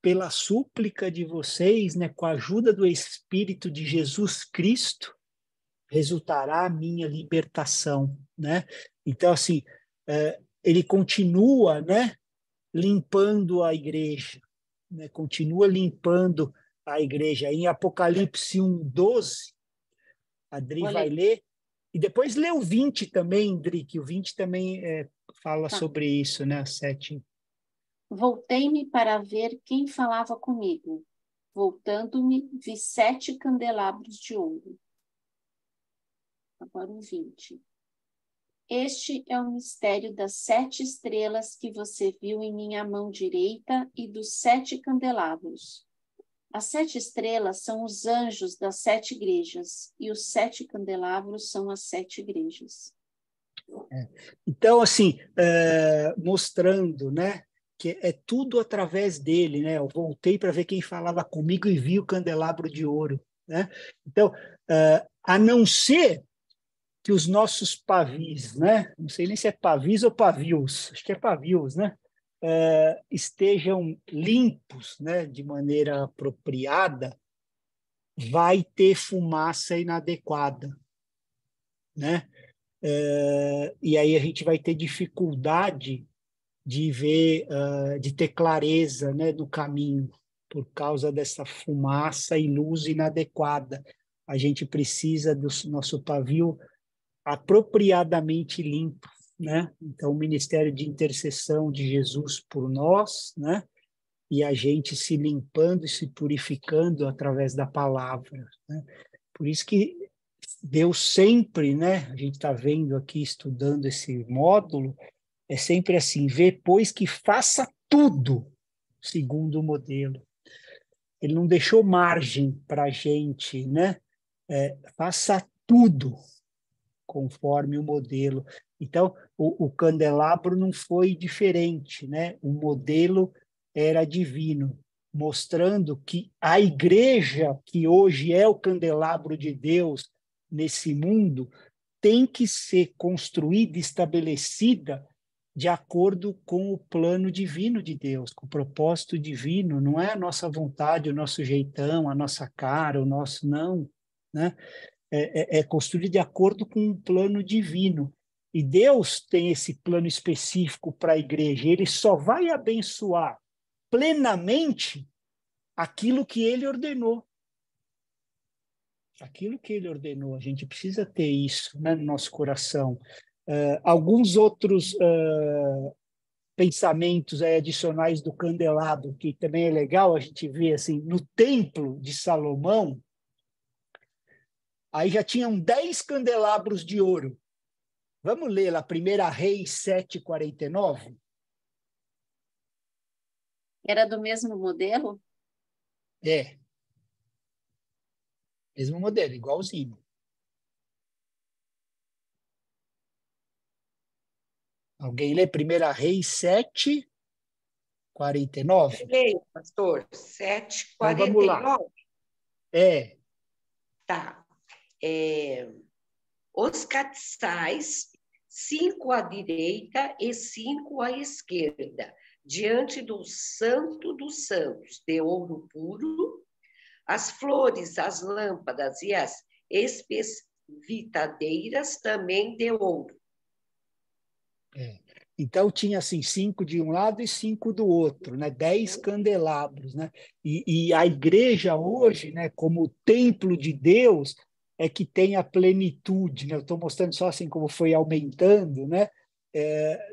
pela súplica de vocês, né, com a ajuda do Espírito de Jesus Cristo, resultará a minha libertação, né? Então, assim, ele continua, né, limpando a igreja, né? Continua limpando a igreja. Em Apocalipse 1:12, a Dri vai ler, e depois lê o 20 também, Dri, que o 20 também fala sobre isso, né? 7. Voltei-me para ver quem falava comigo. Voltando-me, vi 7 candelabros de ouro. Agora o 20. Este é o mistério das 7 estrelas que você viu em minha mão direita e dos 7 candelabros. As 7 estrelas são os anjos das 7 igrejas, e os 7 candelabros são as 7 igrejas. Então, assim, mostrando, né, que é tudo através dele, né? Eu voltei para ver quem falava comigo e vi o candelabro de ouro, né? Então, a não ser que os nossos pavis, né? Não sei nem se é pavis ou pavios, acho que é pavios, né? Estejam limpos, né? De maneira apropriada, vai ter fumaça inadequada, né? E aí a gente vai ter dificuldade de ver, de ter clareza, né, do caminho, por causa dessa fumaça e luz inadequada. A gente precisa do nosso pavio apropriadamente limpo, né? Então, o ministério de intercessão de Jesus por nós, né? E a gente se limpando e se purificando através da palavra, né? Por isso que Deus sempre, né? A gente está vendo aqui, estudando esse módulo, é sempre assim, vê, pois que faça tudo segundo o modelo. Ele não deixou margem para a gente, né? Faça tudo conforme o modelo. Então, o candelabro não foi diferente, né? O modelo era divino, mostrando que a igreja, que hoje é o candelabro de Deus nesse mundo, tem que ser construída e estabelecida de acordo com o plano divino de Deus, com o propósito divino. Não é a nossa vontade, o nosso jeitão, a nossa cara, o nosso não, né? É construído de acordo com um plano divino. E Deus tem esse plano específico para a igreja. Ele só vai abençoar plenamente aquilo que ele ordenou. Aquilo que ele ordenou. A gente precisa ter isso, né, no nosso coração. Alguns outros pensamentos adicionais do candelabro, que também é legal a gente ver assim, no templo de Salomão, aí já tinham 10 candelabros de ouro. Vamos ler lá, 1 Reis 7:49? Era do mesmo modelo? É. Mesmo modelo, igualzinho. Alguém lê 1 Reis 7:49? Leia, pastor, 7:49. Então, vamos lá. Tá. Os castiçais, 5 à direita e 5 à esquerda, diante do Santo dos Santos, de ouro puro, as flores, as lâmpadas e as espesvitadeiras também de ouro. Então, tinha assim, 5 de um lado e 5 do outro, né? 10 candelabros, né? E a igreja hoje, né, como templo de Deus, é que tem a plenitude, né? Eu estou mostrando só assim como foi aumentando, né?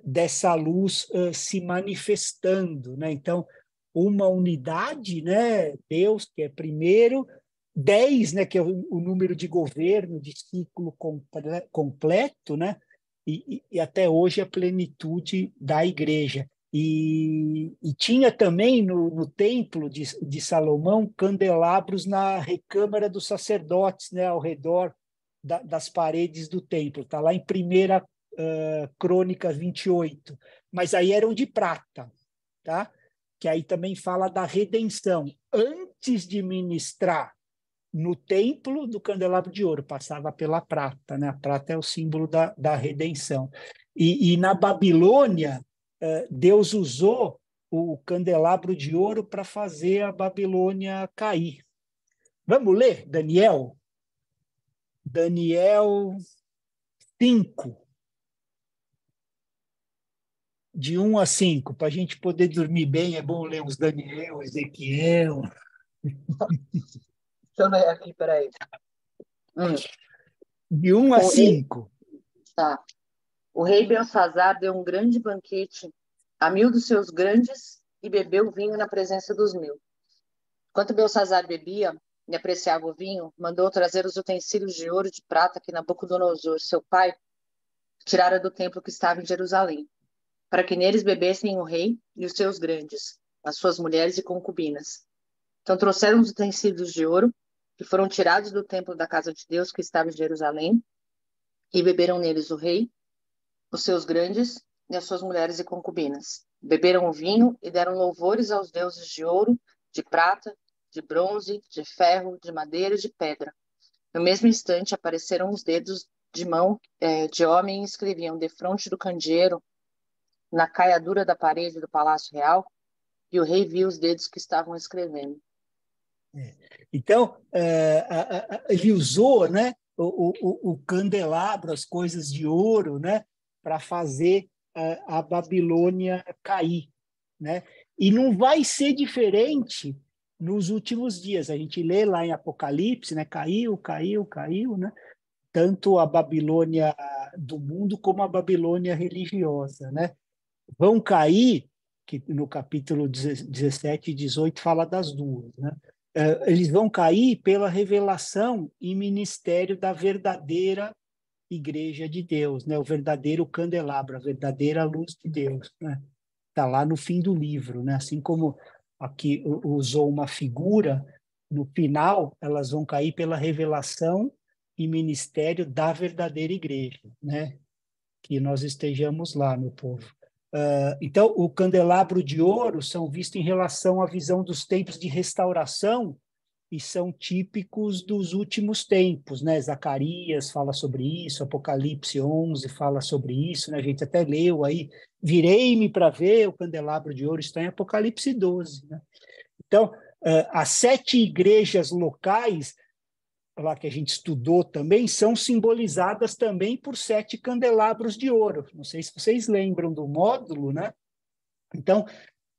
Dessa luz se manifestando, né? Então, uma unidade, né? Deus, que é primeiro, 10, né? Que é o número de governo, de ciclo completo, né? e até hoje a plenitude da igreja. E tinha também no templo de Salomão candelabros na recâmara dos sacerdotes, né, ao redor das paredes do templo. Está lá em 1 Crônicas 28. Mas aí eram de prata, tá? Que aí também fala da redenção. Antes de ministrar no templo do candelabro de ouro, passava pela prata, né? A prata é o símbolo da redenção. E na Babilônia, Deus usou o candelabro de ouro para fazer a Babilônia cair. Vamos ler, Daniel? Daniel 5, de 1 a 5, para a gente poder dormir bem, é bom ler os Daniel, Ezequiel. Deixa eu ler aqui, peraí. De 1 a 5. Tá. O rei Belsazar deu um grande banquete a 1000 dos seus grandes e bebeu vinho na presença dos 1000. Enquanto Belsazar bebia e apreciava o vinho, mandou trazer os utensílios de ouro e de prata que Nabucodonosor, seu pai, tirara do templo que estava em Jerusalém, para que neles bebessem o rei e os seus grandes, as suas mulheres e concubinas. Então trouxeram os utensílios de ouro, que foram tirados do templo da casa de Deus que estava em Jerusalém, e beberam neles o rei, os seus grandes e as suas mulheres e concubinas. Beberam o vinho e deram louvores aos deuses de ouro, de prata, de bronze, de ferro, de madeira e de pedra. No mesmo instante apareceram os dedos de mão de homem e escreviam defronte do candeeiro, na caiadura da parede do palácio real, e o rei viu os dedos que estavam escrevendo. Então, ele usou, né, o candelabro, as coisas de ouro, né, para fazer a Babilônia cair, né? E não vai ser diferente nos últimos dias. A gente lê lá em Apocalipse, né? Caiu, né? Tanto a Babilônia do mundo como a Babilônia religiosa, né? Vão cair, que no capítulo 17 e 18 fala das duas, né? Eles vão cair pela revelação e ministério da verdadeira igreja de Deus, né? O verdadeiro candelabro, a verdadeira luz de Deus, né? Está lá no fim do livro, né? Assim como aqui usou uma figura, no final elas vão cair pela revelação e ministério da verdadeira igreja, né? Que nós estejamos lá, meu povo. Então, o candelabro de ouro são vistos em relação à visão dos tempos de restauração e são típicos dos últimos tempos, né? Zacarias fala sobre isso, Apocalipse 11 fala sobre isso, né? A gente até leu aí, virei-me para ver o candelabro de ouro, está em Apocalipse 12, né? Então, as 7 igrejas locais, lá que a gente estudou também, são simbolizadas também por 7 candelabros de ouro. Não sei se vocês lembram do módulo, né? Então,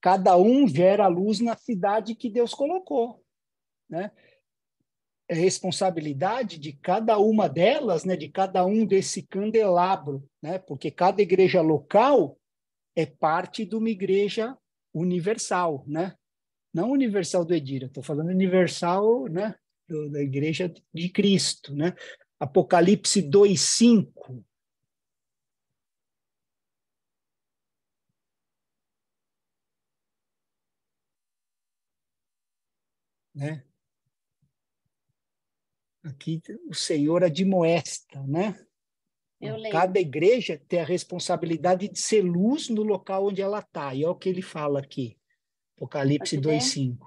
cada um gera luz na cidade que Deus colocou, né? É responsabilidade de cada uma delas, né? De cada um desse candelabro, né? Porque cada igreja local é parte de uma igreja universal, né? Não universal do Edira, estou falando universal, né? Da igreja de Cristo, né? Apocalipse 2:5. Né? Aqui o Senhor admoesta, né? Cada igreja tem a responsabilidade de ser luz no local onde ela está. E é o que ele fala aqui, Apocalipse 2:5.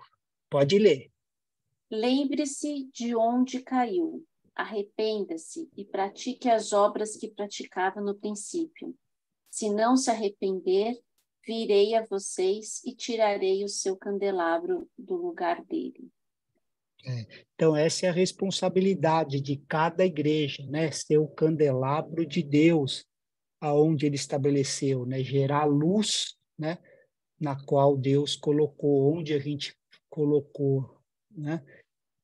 Pode ler. Lembre-se de onde caiu, arrependa-se e pratique as obras que praticava no princípio. Se não se arrepender, virei a vocês e tirarei o seu candelabro do lugar dele. Então, essa é a responsabilidade de cada igreja, né? Ser o candelabro de Deus, aonde ele estabeleceu, né? Gerar luz, né? Na qual Deus colocou, onde a gente colocou, né?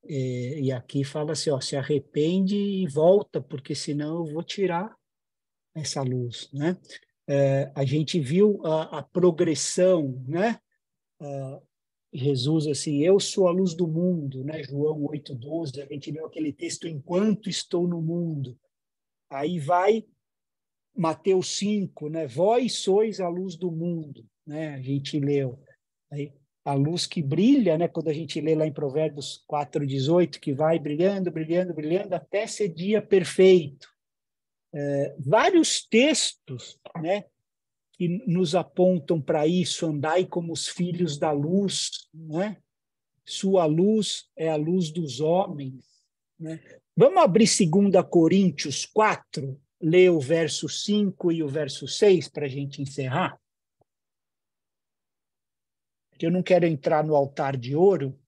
E aqui fala assim, ó, se arrepende e volta, porque senão eu vou tirar essa luz, né? A gente viu a progressão, né? Jesus, assim, eu sou a luz do mundo, né? João 8:12, a gente leu aquele texto, enquanto estou no mundo. Aí vai Mateus 5, né? Vós sois a luz do mundo, né? A gente leu. Aí, a luz que brilha, né? Quando a gente lê lá em Provérbios 4:18, que vai brilhando, brilhando, brilhando, até ser dia perfeito. Vários textos, né? Que nos apontam para isso, andai como os filhos da luz, né? Sua luz é a luz dos homens, né? Vamos abrir 2 Coríntios 4, ler o verso 5 e o verso 6 para a gente encerrar? Eu não quero entrar no altar de ouro,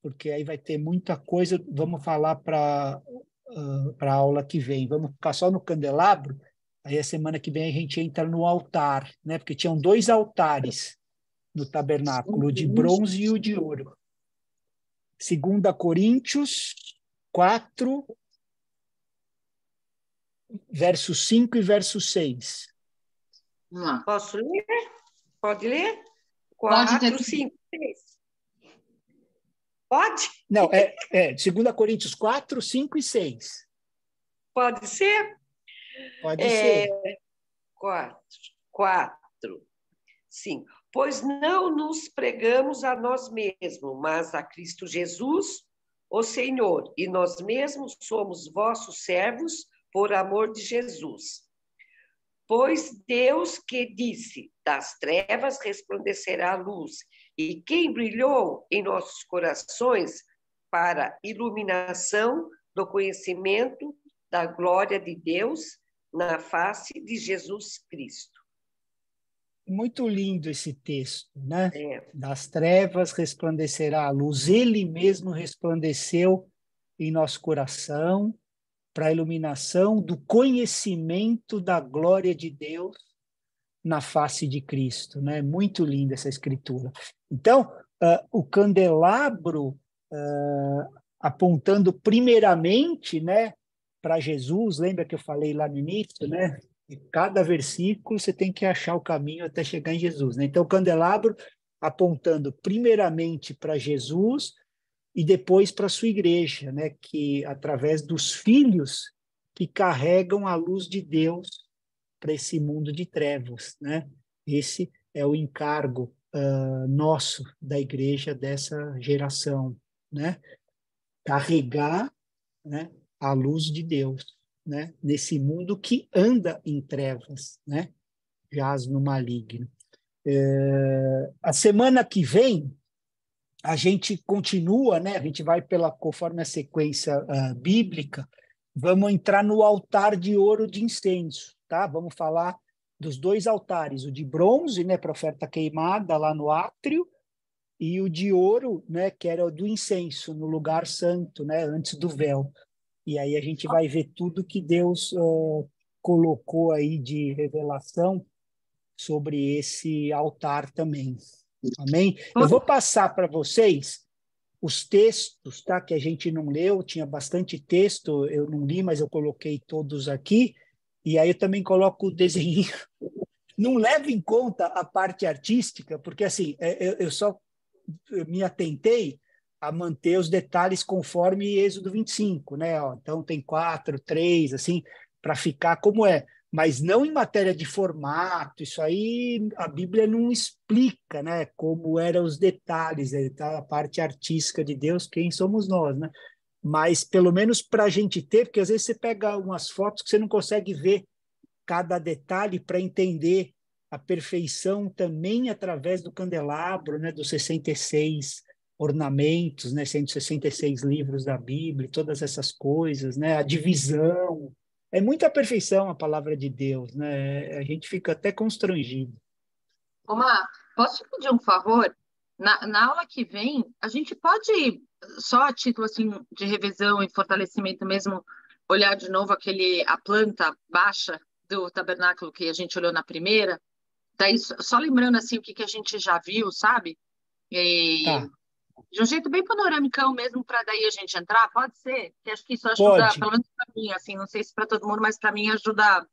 porque aí vai ter muita coisa, vamos falar para a aula que vem. Vamos ficar só no candelabro, aí a semana que vem a gente entra no altar, né? Porque tinham 2 altares no tabernáculo, o de bronze e o de ouro. 2 Coríntios 4, verso 5 e verso 6. Posso ler? Pode ler? Pode 4, 5, 6. Pode? Não, 2 Coríntios 4, 5 e 6. Pode ser? Pode ser. 4, 5. Pois não nos pregamos a nós mesmos, mas a Cristo Jesus, o Senhor, e nós mesmos somos vossos servos por amor de Jesus. Pois Deus que disse, das trevas resplandecerá a luz, e quem brilhou em nossos corações para iluminação do conhecimento da glória de Deus na face de Jesus Cristo. Muito lindo esse texto, né? Das trevas resplandecerá a luz. Ele mesmo resplandeceu em nosso coração para a iluminação do conhecimento da glória de Deus na face de Cristo, né? Muito linda essa escritura. Então, o candelabro apontando primeiramente, né, para Jesus, lembra que eu falei lá no início, né? Em cada versículo você tem que achar o caminho até chegar em Jesus, né? Então, o candelabro apontando primeiramente para Jesus e depois para a sua igreja, né? Que através dos filhos que carregam a luz de Deus para esse mundo de trevas, né? Esse é o encargo nosso da igreja dessa geração, né? Carregar, né, a luz de Deus, né? Nesse mundo que anda em trevas, né? Jaz no maligno. A semana que vem a gente continua, né? A gente vai conforme a sequência bíblica, vamos entrar no altar de ouro de incenso, tá? Vamos falar dos 2 altares, o de bronze, né, para oferta queimada lá no átrio, e o de ouro, né, que era o do incenso, no lugar santo, né, antes do véu. E aí a gente vai ver tudo que Deus colocou aí de revelação sobre esse altar também. Amém? Eu vou passar para vocês os textos, tá, que a gente não leu, tinha bastante texto, eu não li, mas eu coloquei todos aqui, e aí eu também coloco o desenho. Não leva em conta a parte artística, porque assim, eu só me atentei a manter os detalhes conforme Êxodo 25, né? Então tem 4, 3, assim, para ficar como é. Mas não em matéria de formato, isso aí a Bíblia não explica, né? Como eram os detalhes, tá? A parte artística de Deus, quem somos nós, né? Mas pelo menos para a gente ter, porque às vezes você pega umas fotos que você não consegue ver cada detalhe para entender a perfeição também através do candelabro, né, dos 66 ornamentos, né, 166 livros da Bíblia, todas essas coisas, né, a divisão. É muita perfeição a palavra de Deus, né? A gente fica até constrangido. Omar, posso te pedir um favor? Na aula que vem, a gente pode, só a título assim, de revisão e fortalecimento mesmo, olhar de novo a planta baixa do tabernáculo que a gente olhou na primeira? Daí, só lembrando assim, o que a gente já viu, sabe? E, Tá. de um jeito bem panorâmico mesmo, para daí a gente entrar, pode ser? Que acho que isso ajuda, Pode. pelo menos para mim, assim, não sei se para todo mundo, mas para mim ajuda,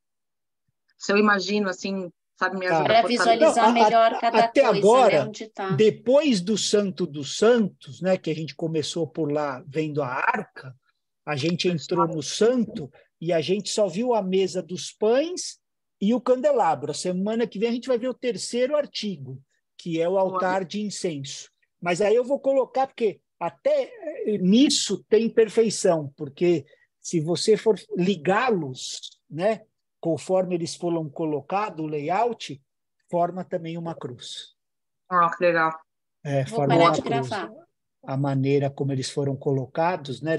se eu imagino, assim, sabe, me ajuda Para a visualizar Não, melhor cada até coisa, agora, né, onde está. depois do Santo dos Santos, né, que a gente começou por lá vendo a arca, a gente entrou no santo e a gente só viu a mesa dos pães e o candelabro. A semana que vem a gente vai ver o terceiro artigo, que é o altar de incenso. Mas aí eu vou colocar, porque até nisso tem perfeição, porque se você for ligá-los, né, conforme eles foram colocados, o layout, forma também uma cruz. Que legal. Vou Forma parar uma de cruz. gravar. A maneira como eles foram colocados, né,